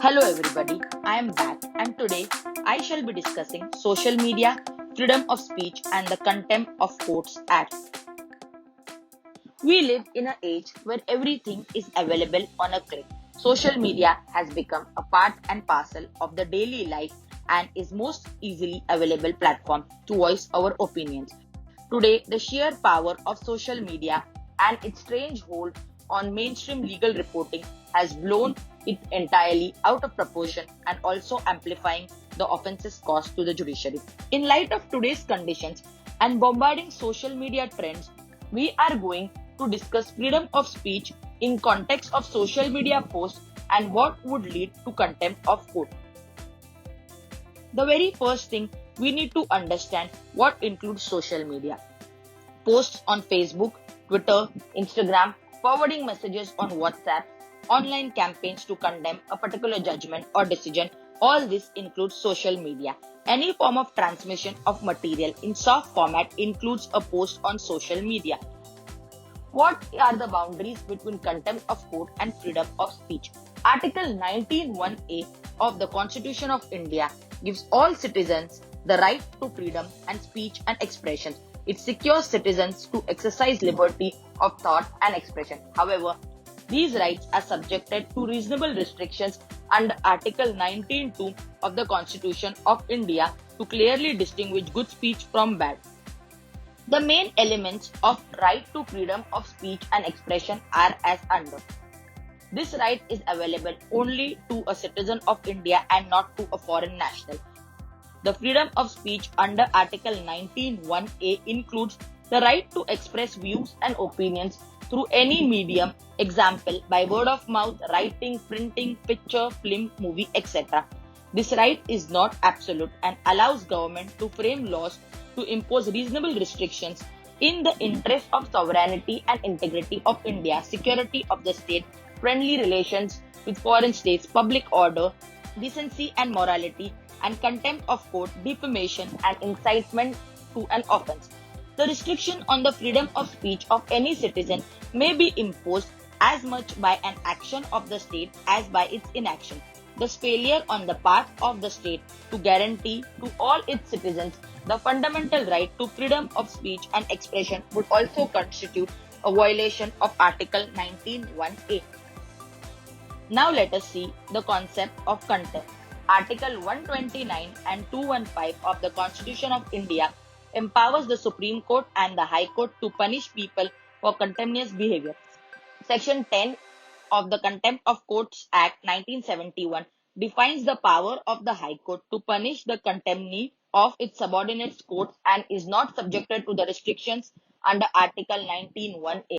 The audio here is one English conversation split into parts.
Hello everybody, I am back and today I shall be discussing social media, freedom of speech and the Contempt of Courts Act. We live in an age where everything is available on a click. Social media has become a part and parcel of the daily life and is most easily available platform to voice our opinions. Today, the sheer power of social media and its strange hold on mainstream legal reporting has blown it entirely out of proportion and also amplifying the offenses caused to the judiciary. In light of today's conditions and bombarding social media trends, we are going to discuss freedom of speech in context of social media posts and what would lead to contempt of court. The very first thing we need to understand what includes social media. Posts on Facebook, Twitter, Instagram, forwarding messages on WhatsApp, online campaigns to condemn a particular judgment or decision, all this includes social media. Any form of transmission of material in soft format includes a post on social media. What are the boundaries between contempt of court and freedom of speech? Article 19(1)(a) of the Constitution of India gives all citizens the right to freedom and speech and expression. It secures citizens to exercise liberty of thought and expression. However, these rights are subjected to reasonable restrictions under Article 19(2) of the Constitution of India to clearly distinguish good speech from bad. The main elements of right to freedom of speech and expression are as under. This right is available only to a citizen of India and not to a foreign national. The freedom of speech under Article 19(1)(a) includes the right to express views and opinions through any medium, example by word of mouth, writing, printing, picture, film, movie, etc. This right is not absolute and allows government to frame laws to impose reasonable restrictions in the interest of sovereignty and integrity of India, security of the state, friendly relations with foreign states, public order, decency and morality, and contempt of court, defamation, and incitement to an offence. The restriction on the freedom of speech of any citizen may be imposed as much by an action of the state as by its inaction. Thus, failure on the part of the state to guarantee to all its citizens the fundamental right to freedom of speech and expression would also constitute a violation of Article 19(1)(a). Now let us see the concept of contempt. Article 129 and 215 of the Constitution of India empowers the Supreme Court and the High Court to punish people for contempt behavior. Section 10 of the Contempt of Courts Act 1971 defines the power of the High Court to punish the contemnee of its subordinate courts and is not subjected to the restrictions under Article 19(1)(a).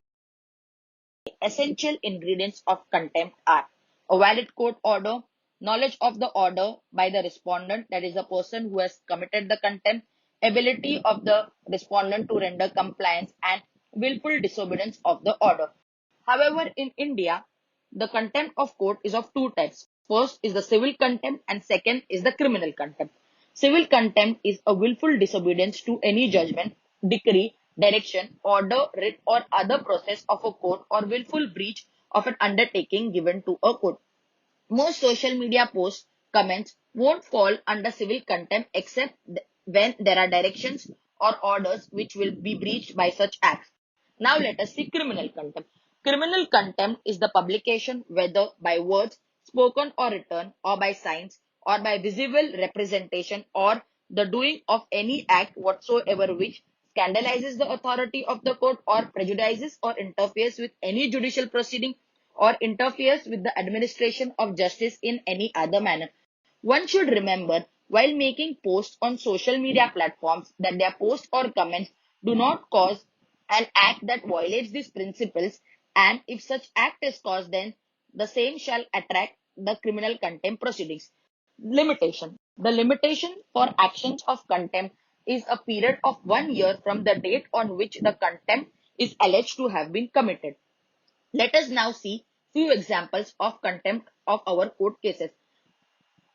Essential ingredients of contempt are a valid court order, knowledge of the order by the respondent, that is the person who has committed the contempt, ability of the respondent to render compliance, and willful disobedience of the order. However, in India, the contempt of court is of two types. First is the civil contempt and second is the criminal contempt. Civil contempt is a willful disobedience to any judgment, decree, direction, order, writ or other process of a court or willful breach of an undertaking given to a court. Most social media posts, comments won't fall under civil contempt except when there are directions or orders which will be breached by such acts. Now let us see criminal contempt. Criminal contempt is the publication, whether by words, spoken or written, or by signs, or by visible representation, or the doing of any act whatsoever which scandalizes the authority of the court or prejudices or interferes with any judicial proceeding or interferes with the administration of justice in any other manner. One should remember while making posts on social media platforms that their posts or comments do not cause an act that violates these principles, and if such act is caused, then the same shall attract the criminal contempt proceedings. Limitation. The limitation for actions of contempt is a period of 1 year from the date on which the contempt is alleged to have been committed. Let us now see few examples of contempt of our court cases.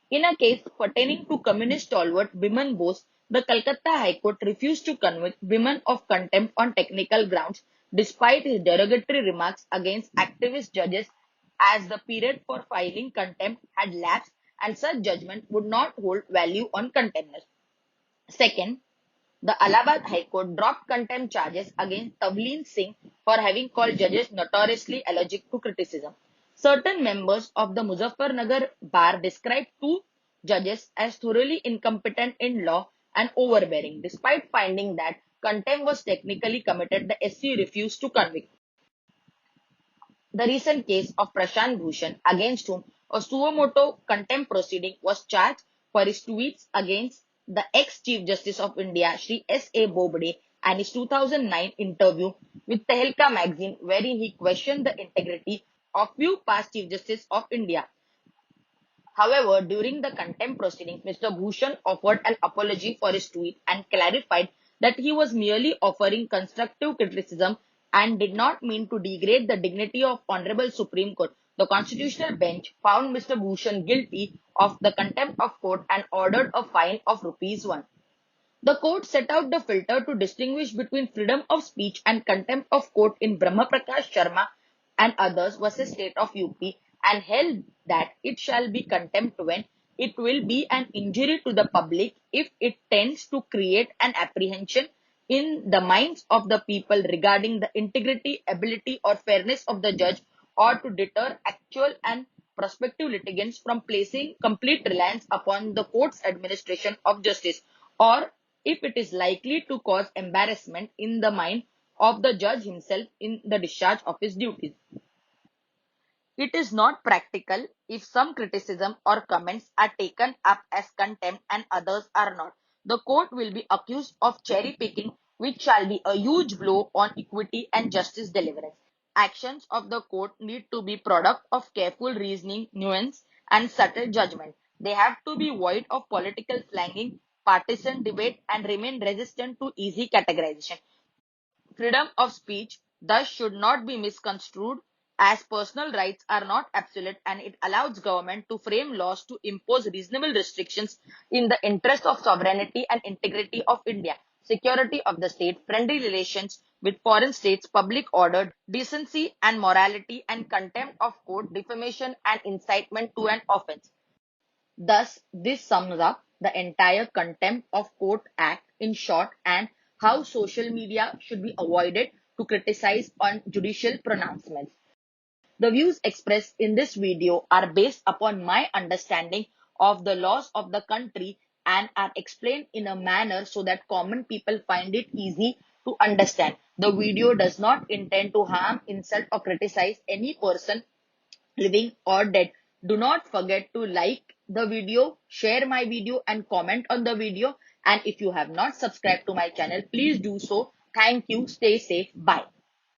In a case pertaining to communist stalwart Biman Bose, the Calcutta High Court refused to convict Biman of contempt on technical grounds despite his derogatory remarks against activist judges as the period for filing contempt had lapsed and such judgment would not hold value on contenders. Second, the Allahabad High Court dropped contempt charges against Tavleen Singh for having called judges notoriously allergic to criticism. Certain members of the Muzaffarnagar bar described two judges as thoroughly incompetent in law and overbearing. Despite finding that contempt was technically committed, the SC refused to convict. The recent case of Prashant Bhushan, against whom a suo motu contempt proceeding was charged for his tweets against the ex-Chief Justice of India, Shri S.A. Bobde, and his 2009 interview with Tehelka magazine, wherein he questioned the integrity of few past Chief Justice of India. However, during the contempt proceedings, Mr. Bhushan offered an apology for his tweet and clarified that he was merely offering constructive criticism and did not mean to degrade the dignity of Honorable Supreme Court. The Constitutional Bench found Mr. Bhushan guilty of the contempt of court and ordered a fine of rupees 1. The court set out the filter to distinguish between freedom of speech and contempt of court in Brahma Prakash Sharma and others versus State of UP, and held that it shall be contempt when it will be an injury to the public if it tends to create an apprehension in the minds of the people regarding the integrity, ability, or fairness of the judge, or to deter actual and prospective litigants from placing complete reliance upon the court's administration of justice, or if it is likely to cause embarrassment in the mind of the judge himself in the discharge of his duties. It is not practical if some criticism or comments are taken up as contempt and others are not. The court will be accused of cherry picking, which shall be a huge blow on equity and justice deliverance. Actions of the court need to be product of careful reasoning, nuance, and subtle judgment. They have to be void of political slanging, partisan debate, and remain resistant to easy categorization. Freedom of speech thus should not be misconstrued, as personal rights are not absolute, and it allows government to frame laws to impose reasonable restrictions in the interest of sovereignty and integrity of India, security of the state, friendly relations with foreign states, public order, decency and morality, and contempt of court, defamation and incitement to an offense. Thus, this sums up the entire Contempt of Court Act in short, and how social media should be avoided to criticize on judicial pronouncements. The views expressed in this video are based upon my understanding of the laws of the country and are explained in a manner so that common people find it easy to understand. The video does not intend to harm, insult, or criticize any person, living or dead. Do not forget to like the video, share my video, and comment on the video. And if you have not subscribed to my channel, please do so. Thank you. Stay safe. Bye.